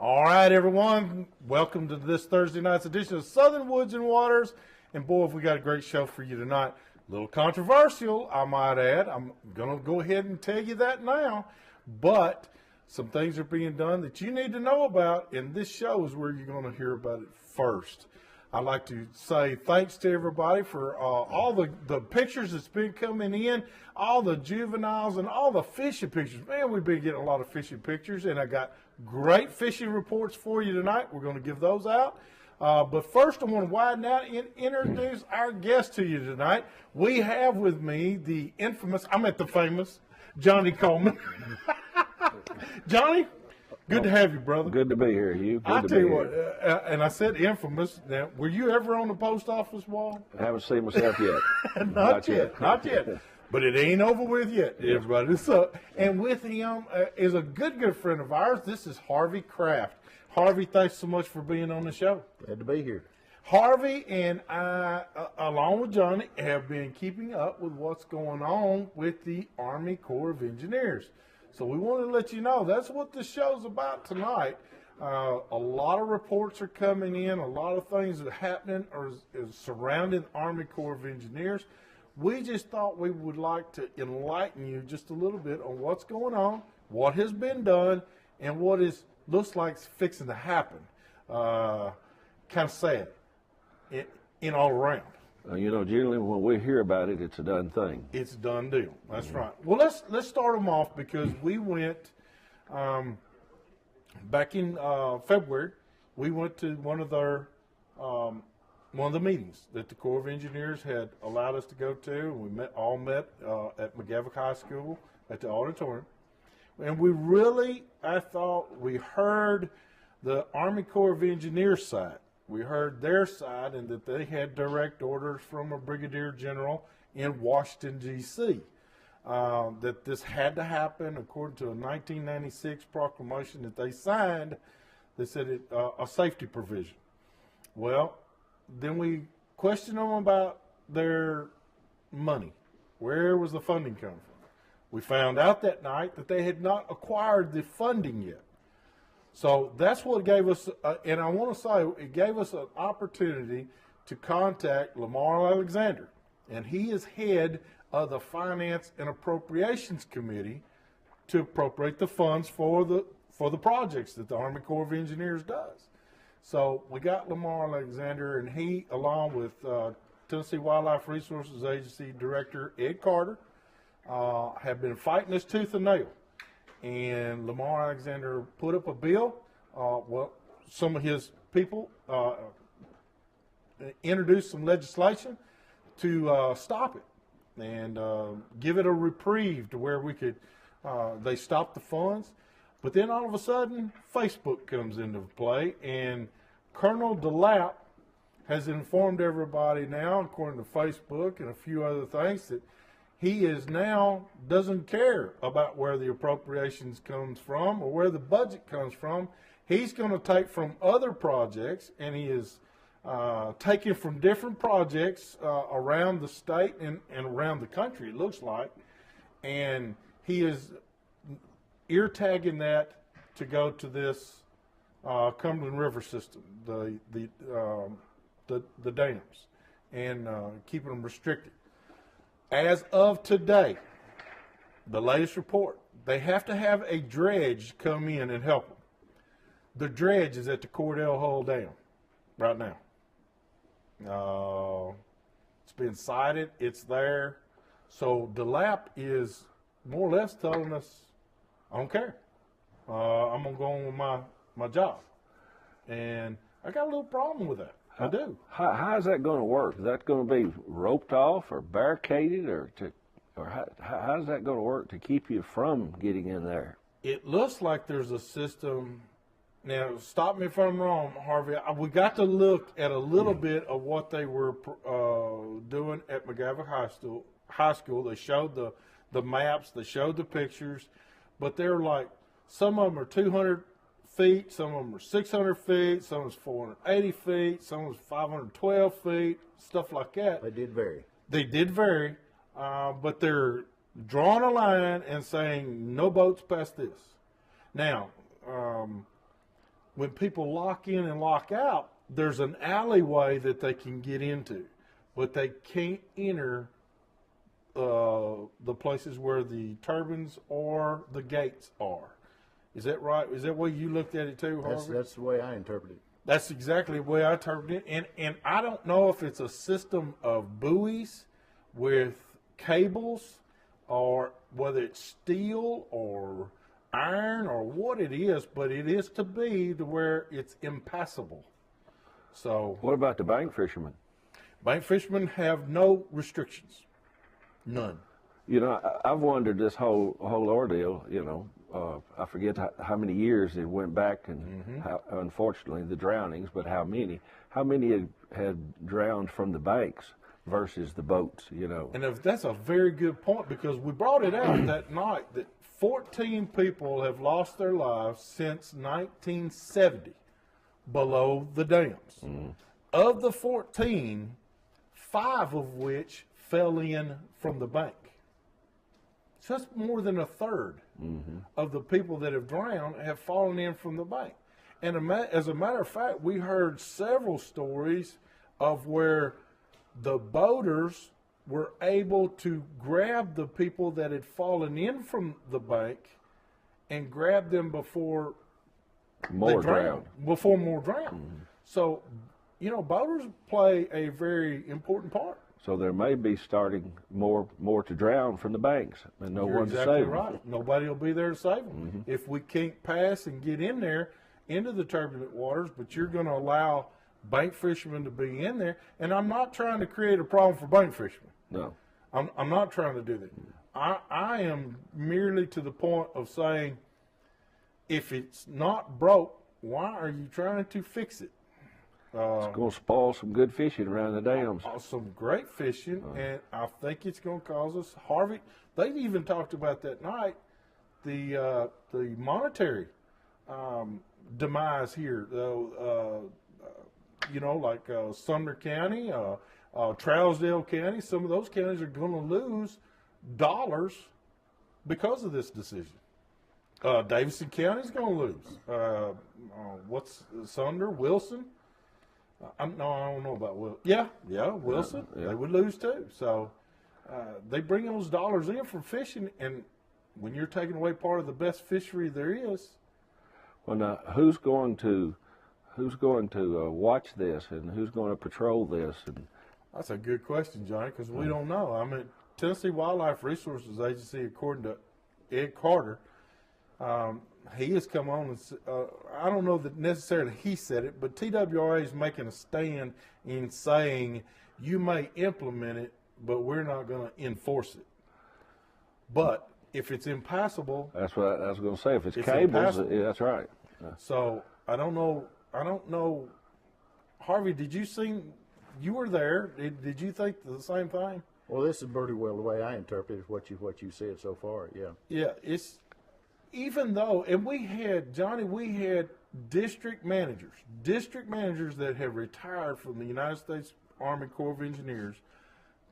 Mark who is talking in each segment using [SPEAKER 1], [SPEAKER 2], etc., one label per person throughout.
[SPEAKER 1] All right, everyone. Welcome to this Thursday night's edition of Southern Woods and Waters. And boy, have we got a great show for you tonight. A little controversial, I might add. I'm going to go ahead and tell you that now. But some things are being done that you need to know about, and this show is where you're going to hear about it first. I'd like to say thanks to everybody for all the pictures that's been coming in, all the juveniles and all the fishing pictures. Man, we've been getting a lot of fishing pictures, and I got great fishing reports for you tonight. We're going to give those out. But first, I want to widen out and introduce our guest to you tonight. We have with me the infamous, the famous, Johnny Coleman. Johnny? Good to have you, brother.
[SPEAKER 2] Good to be here, Hugh.
[SPEAKER 1] I tell you what, and I said infamous. Now, were you ever on the post office wall?
[SPEAKER 2] I haven't seen myself yet.
[SPEAKER 1] Not yet. Not yet. But it ain't over with yet, everybody. So, and with him is a good friend of ours. This is Harvey Kraft. Harvey, thanks so much for being on the show.
[SPEAKER 3] Glad to be here.
[SPEAKER 1] Harvey and I, along with Johnny, have been keeping up with what's going on with the Army Corps of Engineers. So we want to let you know that's what the show's about tonight. A lot of reports are coming in. A lot of things that are happening is surrounding the Army Corps of Engineers. We just thought we would like to enlighten you just a little bit on what's going on, what has been done, and what looks like it's fixing to happen. Kind of sad in all around.
[SPEAKER 2] Generally when we hear about it, it's a done thing.
[SPEAKER 1] It's a done deal. That's right. Well, let's start them off because we went back in February. We went to one of the meetings that the Corps of Engineers had allowed us to go to. We met at McGavock High School at the auditorium, and I thought we heard the Army Corps of Engineers side. We heard their side and that they had direct orders from a brigadier general in Washington, D.C., that this had to happen according to a 1996 proclamation that they signed that said a safety provision. Well, then we questioned them about their money. Where was the funding coming from? We found out that night that they had not acquired the funding yet. So that's what gave us, and I want to say, it gave us an opportunity to contact Lamar Alexander, and he is head of the Finance and Appropriations Committee to appropriate the funds for the projects that the Army Corps of Engineers does. So we got Lamar Alexander, and he, along with Tennessee Wildlife Resources Agency Director Ed Carter, have been fighting this tooth and nail. And Lamar Alexander put up a bill. Some of his people introduced some legislation to stop it and give it a reprieve to where we could, they stopped the funds. But then all of a sudden, Facebook comes into play, and Colonel DeLapp has informed everybody now, according to Facebook and a few other things, that he doesn't care about where the appropriations comes from or where the budget comes from. He's going to take from other projects, and he is taking from different projects around the state and around the country, it looks like, and he is ear tagging that to go to this Cumberland River system, the dams, and keeping them restricted. As of today, the latest report, they have to have a dredge come in and help them. The dredge is at the Cordell Hull Dam right now. It's been sited. It's there. So DeLapp is more or less telling us, I don't care. I'm going to go on with my job. And I got a little problem with that. I do.
[SPEAKER 2] How is that going to work? Is that going to be roped off or barricaded, or how is that going to work to keep you from getting in there?
[SPEAKER 1] It looks like there's a system. Now, stop me if I'm wrong, Harvey. We got to look at a little bit of what they were doing at McGavock High School. They showed the maps. They showed the pictures. But they're like, some of them are 200 feet, some of them are 600 feet, some is 480 feet, some is 512 feet, stuff like that.
[SPEAKER 3] They did vary.
[SPEAKER 1] They did vary, but they're drawing a line and saying no boats past this. Now, when people lock in and lock out, there's an alleyway that they can get into, but they can't enter the places where the turbines or the gates are. Is that right? Is that the way you looked at it too, Harvey?
[SPEAKER 3] That's the way I interpret it.
[SPEAKER 1] That's exactly the way I interpret it. And I don't know if it's a system of buoys with cables or whether it's steel or iron or what it is, but it is to be to where it's impassable. So
[SPEAKER 2] What about the bank fishermen?
[SPEAKER 1] bank fishermen have no restrictions. None.
[SPEAKER 2] You know, I've wondered this whole ordeal. You know, I forget how many years it went back, and how, unfortunately, the drownings. But how many? How many had drowned from the banks versus the boats? You know,
[SPEAKER 1] And that's a very good point, because we brought it out that night that 14 people have lost their lives since 1970 below the dams. Of the 14, 5 of which fell in from the bank. So that's more than a third of the people that have drowned have fallen in from the bank. And as a matter of fact, we heard several stories of where the boaters were able to grab the people that had fallen in from the bank and grab them before
[SPEAKER 2] more
[SPEAKER 1] they
[SPEAKER 2] drowned.
[SPEAKER 1] before more drowned. So, you know, boaters play a very important part.
[SPEAKER 2] So there may be starting more to drown from the banks, and no
[SPEAKER 1] You're
[SPEAKER 2] one to
[SPEAKER 1] exactly
[SPEAKER 2] save them.
[SPEAKER 1] right. Nobody will be there to save them. If we can't pass and get in there into the turbulent waters, but you're going to allow bank fishermen to be in there, and I'm not trying to create a problem for bank fishermen.
[SPEAKER 2] No.
[SPEAKER 1] I'm not trying to do that. I am merely to the point of saying, if it's not broke, why are you trying to fix it?
[SPEAKER 2] It's going to spoil some good fishing around the dams.
[SPEAKER 1] Some great fishing, and I think it's going to cause us, Harvey. They even talked about that night the monetary demise here. You know, like Sumner County, Trousdale County. Some of those counties are going to lose dollars because of this decision. Davidson County is going to lose. What's Sumner, Wilson? I don't know about Wilson. Yeah, Wilson.
[SPEAKER 2] Yeah.
[SPEAKER 1] They would lose too. So they bring those dollars in from fishing, and when you're taking away part of the best fishery there is.
[SPEAKER 2] Well, now, who's going to watch this, and who's going to patrol this? And
[SPEAKER 1] That's a good question, Johnny, because we don't know. I mean, Tennessee Wildlife Resources Agency, according to Ed Carter, he has come on and I don't know that necessarily he said it, but TWRA is making a stand in saying you may implement it, but we're not going to enforce it. But if it's impassable,
[SPEAKER 2] that's what I was going to say. If it's cables,
[SPEAKER 1] impassable.
[SPEAKER 2] yeah, that's right.
[SPEAKER 1] So I don't know. Harvey, did you see? You were there. Did you think the same thing?
[SPEAKER 3] Well, this is pretty well the way I interpret it, what you said so far. Yeah.
[SPEAKER 1] Yeah, it's even though, and we had district managers that have retired from the United States Army Corps of Engineers,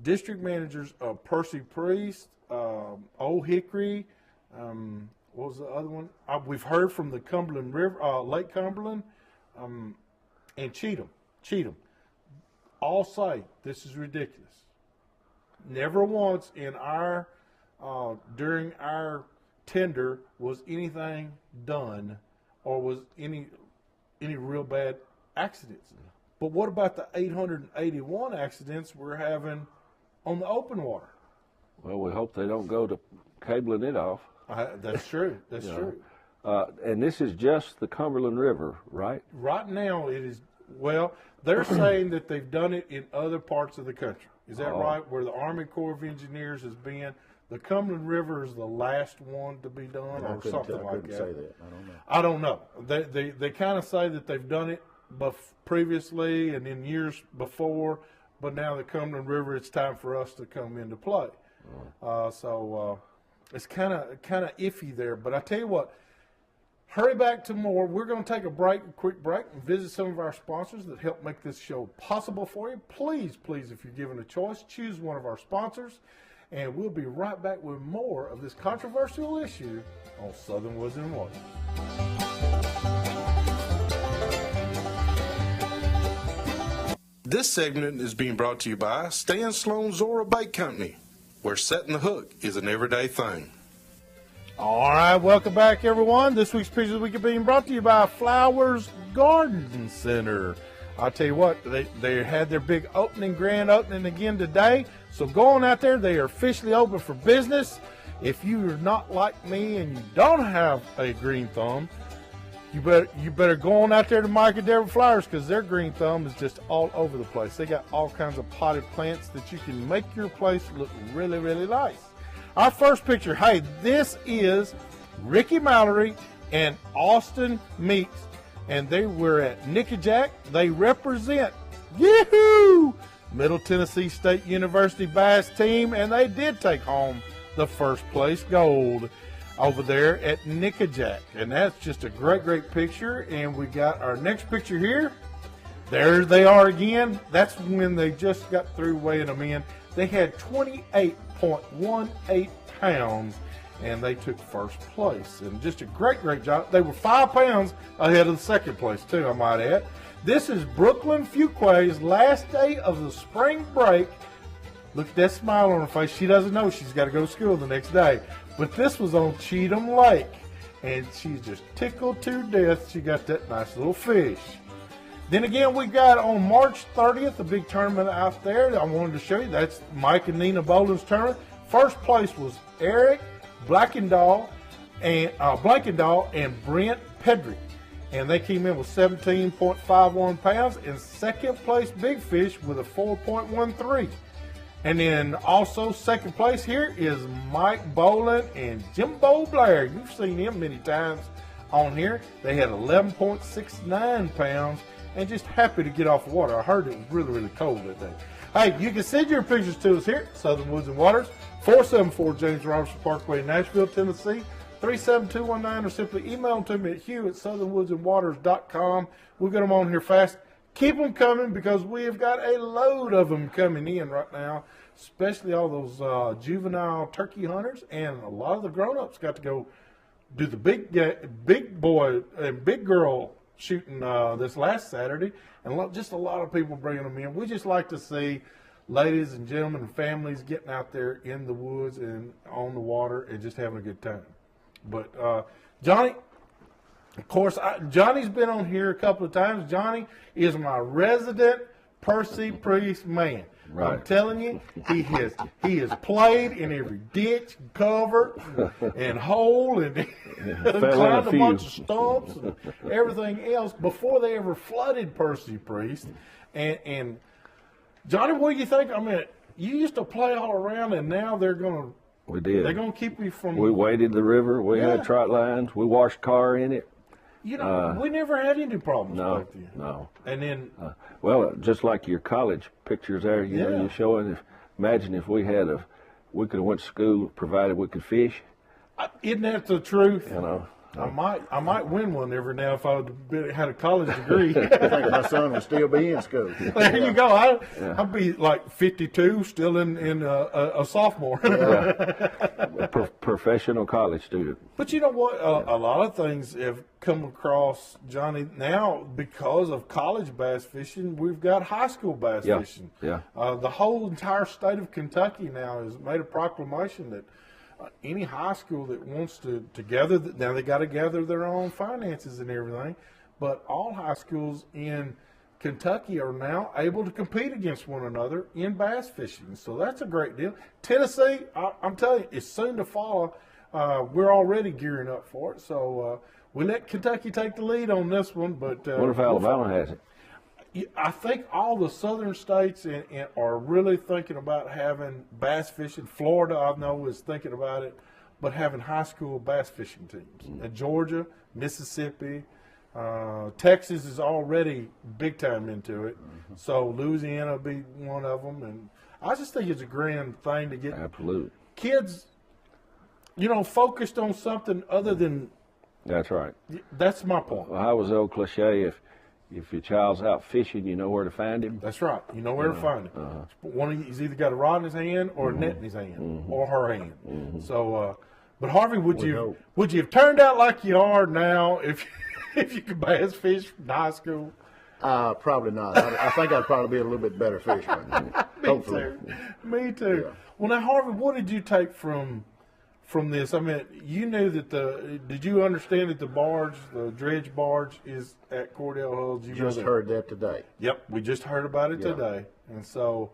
[SPEAKER 1] district managers of Percy Priest, Old Hickory, what was the other one? We've heard from the Cumberland River, Lake Cumberland, and Cheatham. All say this is ridiculous. Never once in our during our tender was anything done, or was any real bad accidents. But what about the 881 accidents we're having on the open water?
[SPEAKER 2] Well, we hope they don't go to cabling it off.
[SPEAKER 1] That's true. That's true.
[SPEAKER 2] And this is just the Cumberland River, right?
[SPEAKER 1] Right now, it is. Well, they're saying that they've done it in other parts of the country. Is that right? Where the Army Corps of Engineers has been. The Cumberland River is the last one to be done, or something like that.
[SPEAKER 3] I couldn't say that.
[SPEAKER 1] I don't know. They kind of say that they've done it previously and in years before, but now the Cumberland River, it's time for us to come into play. So it's kind of iffy there. But I tell you what, hurry back to more. We're going to take a quick break, and visit some of our sponsors that help make this show possible for you. Please, if you're given a choice, choose one of our sponsors. And we'll be right back with more of this controversial issue on Southern Woods and Water.
[SPEAKER 4] This segment is being brought to you by Stan Sloan Zora Bait Company, where setting the hook is an everyday thing.
[SPEAKER 1] All right, welcome back, everyone. This week's Pictures of the Week is being brought to you by Flowers Garden Center. I'll tell you what, they had their big grand opening again today. So go on out there. They are officially open for business. If you're not like me and you don't have a green thumb, you better go on out there to Mike and Deborah Flowers, because their green thumb is just all over the place. They got all kinds of potted plants that you can make your place look really, really nice. Our first picture, hey, this is Ricky Mallory and Austin Meeks, and they were at Nickajack. They represent, yahoo, Middle Tennessee State University bass team, and they did take home the first place gold over there at Nickajack. And that's just a great, great picture. And we got our next picture here. There they are again. That's when they just got through weighing them in. They had 28.18 pounds, and they took first place. And just a great, great job. They were 5 pounds ahead of the second place, too, I might add. This is Brooklyn Fuquay's last day of the spring break. Look at that smile on her face. She doesn't know she's got to go to school the next day. But this was on Cheatham Lake, and she's just tickled to death. She got that nice little fish. Then again, we got on March 30th, a big tournament out there. I wanted to show you. That's Mike and Nina Boland's tournament. First place was Eric Blankendahl and Brent Pedrick. And they came in with 17.51 pounds. And second place, Big Fish, with a 4.13. And then also second place here is Mike Boland and Jimbo Blair. You've seen him many times on here. They had 11.69 pounds and just happy to get off the water. I heard it was really, really cold that day. Hey, you can send your pictures to us here at Southern Woods and Waters, 474 James Robertson Parkway, Nashville, Tennessee, 37219, or simply email them to me at hugh@southernwoodsandwaters.com. We'll get them on here fast. Keep them coming, because we have got a load of them coming in right now, especially all those juvenile turkey hunters, and a lot of the grown-ups got to go do the big boy and big girl shooting this last Saturday, and just a lot of people bringing them in. We just like to see ladies and gentlemen and families getting out there in the woods and on the water and just having a good time. But Johnny, of course, Johnny's been on here a couple of times. Johnny is my resident Percy Priest man. Right. I'm telling you, he has played in every ditch, cover, and hole, and climbed a bunch of stumps and everything else before they ever flooded Percy Priest. And Johnny, what do you think? I mean, you used to play all around, and now they're going to.
[SPEAKER 2] We did.
[SPEAKER 1] They're going to keep you from.
[SPEAKER 2] We waded the river. We had trot lines. We washed car in it.
[SPEAKER 1] You know, we never had any problems
[SPEAKER 2] no,
[SPEAKER 1] back then.
[SPEAKER 2] No.
[SPEAKER 1] And then,
[SPEAKER 2] well, just like your college pictures there, you know, you're showing. Imagine if we could have went to school, provided we could fish.
[SPEAKER 1] Isn't that the truth?
[SPEAKER 2] You know,
[SPEAKER 1] I might win one every now if I had a college degree.
[SPEAKER 3] I think my son would still be in school.
[SPEAKER 1] There you go. I'd be like 52, still in a sophomore.
[SPEAKER 2] Professional college student.
[SPEAKER 1] But you know what? A lot of things have come across, Johnny, now because of college bass fishing. We've got high school bass fishing.
[SPEAKER 2] Yeah.
[SPEAKER 1] The whole entire state of Kentucky now has made a proclamation that any high school that wants to gather, now they got to gather their own finances and everything, but all high schools in Kentucky are now able to compete against one another in bass fishing. So that's a great deal. Tennessee, I'm telling you, is soon to follow. We're already gearing up for it. So we let Kentucky take the lead on this one. But
[SPEAKER 2] what if Alabama has it?
[SPEAKER 1] I think all the southern states are really thinking about having bass fishing. Florida, I know, is thinking about it, but having high school bass fishing teams. Georgia, Mississippi, Texas is already big time into it. So Louisiana will be one of them. And I just think it's a grand thing to get kids, you know, focused on something other than.
[SPEAKER 2] That's right.
[SPEAKER 1] That's my point.
[SPEAKER 2] Well, how was the old cliche? If your child's out fishing, you know where to find him.
[SPEAKER 1] That's right. You know where to find him. One of you's either got a rod in his hand or a net in his hand or her hand. So, but Harvey, would you have turned out like you are now if you could bass fish from high school?
[SPEAKER 3] Probably not. I think I'd probably be a little bit better fisherman. Hopefully.
[SPEAKER 1] Me too.
[SPEAKER 3] Yeah.
[SPEAKER 1] Well, now, Harvey, what did you take from this? I mean, you knew that did you understand that the dredge barge is at Cordell Hull? Did you
[SPEAKER 3] Just heard that today.
[SPEAKER 1] Yep, we just heard about it today. And so,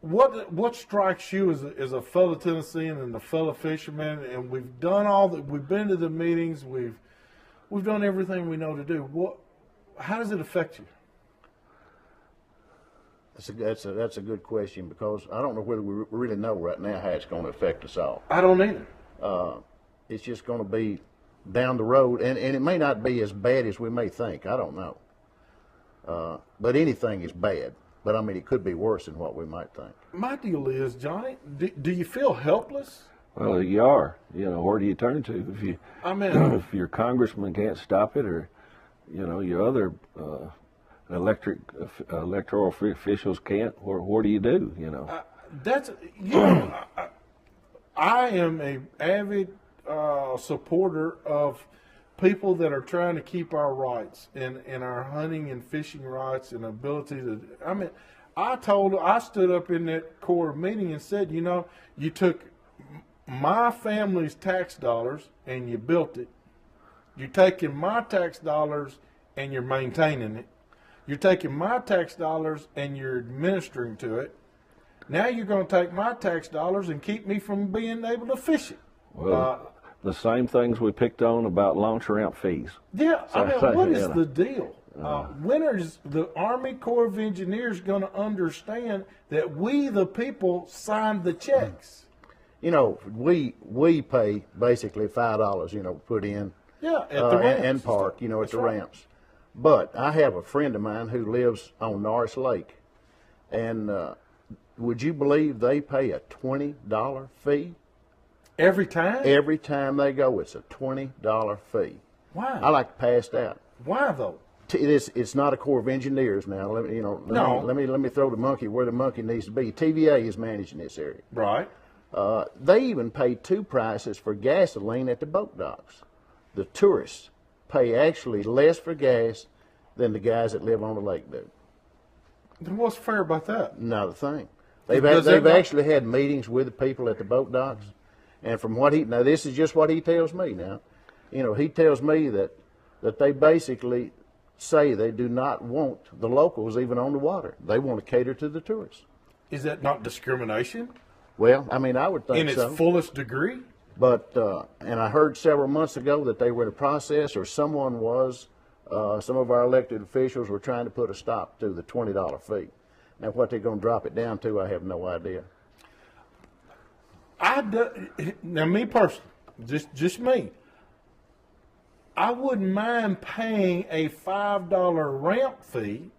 [SPEAKER 1] what strikes you as a fellow Tennessean and a fellow fisherman? And we've done all that. We've been to the meetings. We've done everything we know to do. How does it affect you?
[SPEAKER 3] That's a good question, because I don't know whether we really know right now how it's going to affect us all.
[SPEAKER 1] I don't either.
[SPEAKER 3] It's just going to be down the road, and it may not be as bad as we may think. I don't know. But anything is bad. But, I mean, it could be worse than what we might think.
[SPEAKER 1] My deal is, Johnny, do you feel helpless?
[SPEAKER 2] Well, you are. Where do you turn to if your congressman can't stop it, or your other electoral officials can't? Where do you do?
[SPEAKER 1] I am a avid supporter of people that are trying to keep our rights and our hunting and fishing rights and ability to. I mean, I stood up in that Corps meeting and said, you took my family's tax dollars and you built it. You're taking my tax dollars and you're maintaining it. You're taking my tax dollars and you're administering to it. Now you're going to take my tax dollars and keep me from being able to fish it.
[SPEAKER 2] Well, the same things we picked on about launch ramp fees.
[SPEAKER 1] Yeah, what is the deal? When is the Army Corps of Engineers going to understand that we, the people, signed the checks?
[SPEAKER 3] We pay basically $5, put in.
[SPEAKER 1] Yeah, at the ramps.
[SPEAKER 3] And park, at
[SPEAKER 1] That's
[SPEAKER 3] the
[SPEAKER 1] right.
[SPEAKER 3] ramps. But I have a friend of mine who lives on Norris Lake, and would you believe they pay a $20 fee?
[SPEAKER 1] Every time?
[SPEAKER 3] Every time they go, it's a $20 fee.
[SPEAKER 1] Why?
[SPEAKER 3] I like to pass out.
[SPEAKER 1] Why though?
[SPEAKER 3] It's not a Corps of Engineers now. Let me throw the monkey where the monkey needs to be. TVA is managing this area.
[SPEAKER 1] Right.
[SPEAKER 3] They even pay two prices for gasoline at the boat docks. The tourists pay actually less for gas than the guys that live on the lake do.
[SPEAKER 1] Then what's fair about that?
[SPEAKER 3] Not a thing. They've actually had meetings with the people at the boat docks, and from what now this is just what he tells me now. He tells me that they basically say they do not want the locals even on the water. They want to cater to the tourists.
[SPEAKER 1] Is that not discrimination?
[SPEAKER 3] Well, I mean, I would think so.
[SPEAKER 1] In its fullest degree?
[SPEAKER 3] But, and I heard several months ago that they were in a process, or someone was, some of our elected officials were trying to put a stop to the $20 fee. Now, what they're going to drop it down to, I have no idea.
[SPEAKER 1] Now, me personally, just me, I wouldn't mind paying a $5 ramp fee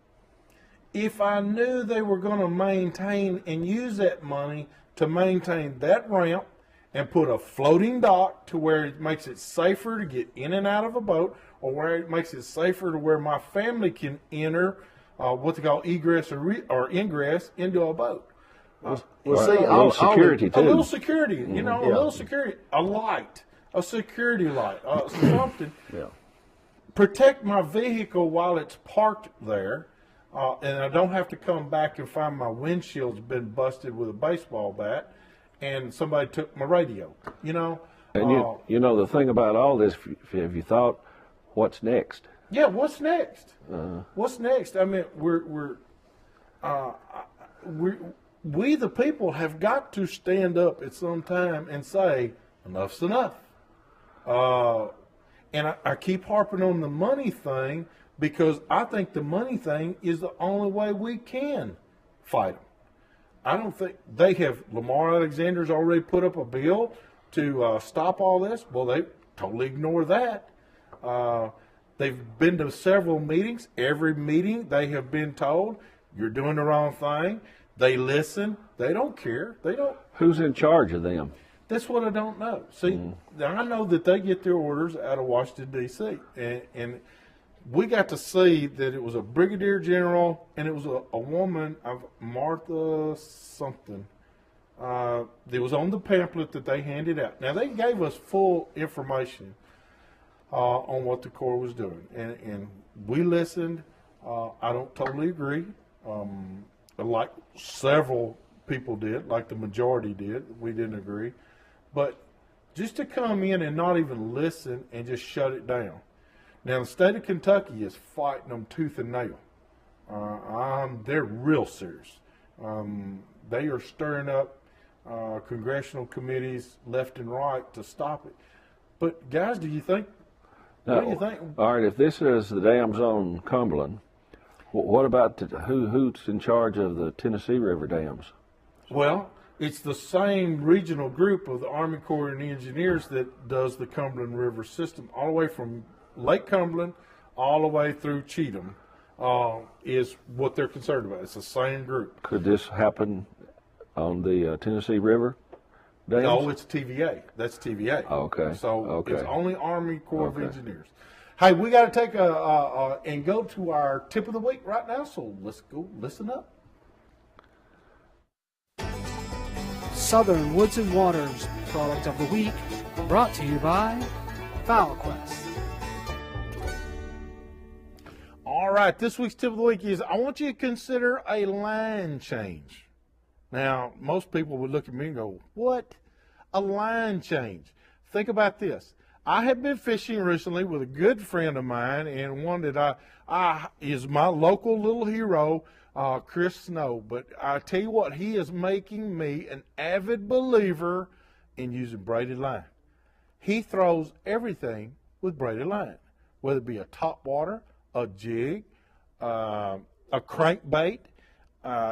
[SPEAKER 1] if I knew they were going to maintain and use that money to maintain that ramp and put a floating dock to where it makes it safer to get in and out of a boat, or where it makes it safer to where my family can enter what they call egress or ingress into a boat.
[SPEAKER 3] See,
[SPEAKER 2] a little security too.
[SPEAKER 1] A little security, a little security, a light, a security light, something.
[SPEAKER 3] Yeah.
[SPEAKER 1] Protect my vehicle while it's parked there, and I don't have to come back and find my windshield's been busted with a baseball bat, and somebody took my radio.
[SPEAKER 2] And the thing about all this, have you thought, what's next?
[SPEAKER 1] Yeah, what's next? What's next? I mean, we the people have got to stand up at some time and say enough's enough. And I keep harping on the money thing because I think the money thing is the only way we can fight them. I don't think they have. Lamar Alexander's already put up a bill to stop all this. Well, they totally ignore that. They've been to several meetings. Every meeting they have been told, you're doing the wrong thing. They listen. They don't care. They don't.
[SPEAKER 2] Who's in charge of them?
[SPEAKER 1] That's what I don't know. See, I know that they get their orders out of Washington, D.C., and we got to see that it was a brigadier general and it was a woman, Martha something, that was on the pamphlet that they handed out. Now, they gave us full information on what the Corps was doing, and we listened. I don't totally agree. Like several people did, like the majority did. We didn't agree. But just to come in and not even listen and just shut it down. Now, the state of Kentucky is fighting them tooth and nail. They're real serious. They are stirring up congressional committees left and right to stop it. But, guys, what do you think?
[SPEAKER 2] All right, if this is the dams on Cumberland, what about who's in charge of the Tennessee River dams?
[SPEAKER 1] Well, it's the same regional group of the Army Corps and Engineers that does the Cumberland River system, all the way from Lake Cumberland all the way through Cheatham, is what they're concerned about. It's the same group.
[SPEAKER 2] Could this happen on the Tennessee River dams?
[SPEAKER 1] No, it's TVA. That's TVA.
[SPEAKER 2] Okay.
[SPEAKER 1] So it's only Army Corps of Engineers. Hey, we got to take and go to our tip of the week right now, so let's go listen up.
[SPEAKER 5] Southern Woods and Waters product of the week, brought to you by FowlQuest.
[SPEAKER 1] All right, this week's tip of the week is I want you to consider a line change. Now, most people would look at me and go, what? A line change. Think about this. I have been fishing recently with a good friend of mine, and one that I is my local little hero, Chris Snow. But I tell you what, he is making me an avid believer in using braided line. He throws everything with braided line, whether it be a topwater, a jig, a crankbait.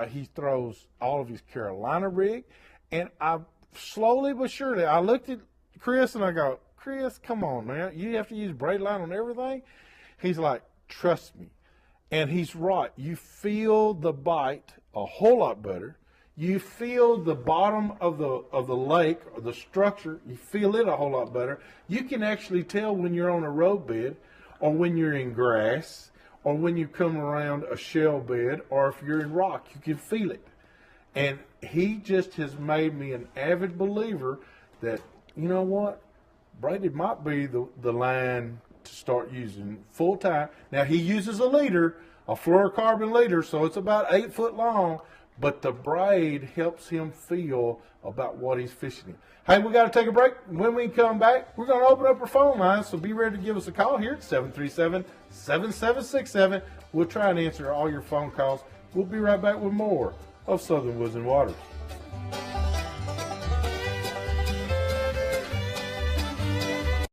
[SPEAKER 1] He throws all of his Carolina rig, and I slowly but surely, I looked at Chris and I go, Chris, come on, man. You have to use braid line on everything? He's like, trust me. And he's right. You feel the bite a whole lot better. You feel the bottom of the lake or the structure. You feel it a whole lot better. You can actually tell when you're on a road bed or when you're in grass or when you come around a shell bed or if you're in rock. You can feel it. And he just has made me an avid believer that, you know what? Braided might be the line to start using full time. Now, he uses a leader, a fluorocarbon leader, so it's about 8 foot long, but the braid helps him feel about what he's fishing in. Hey, we got to take a break. When we come back, we're going to open up our phone lines, so be ready to give us a call here at 737-7767. We'll try and answer all your phone calls. We'll be right back with more of Southern Woods and Waters.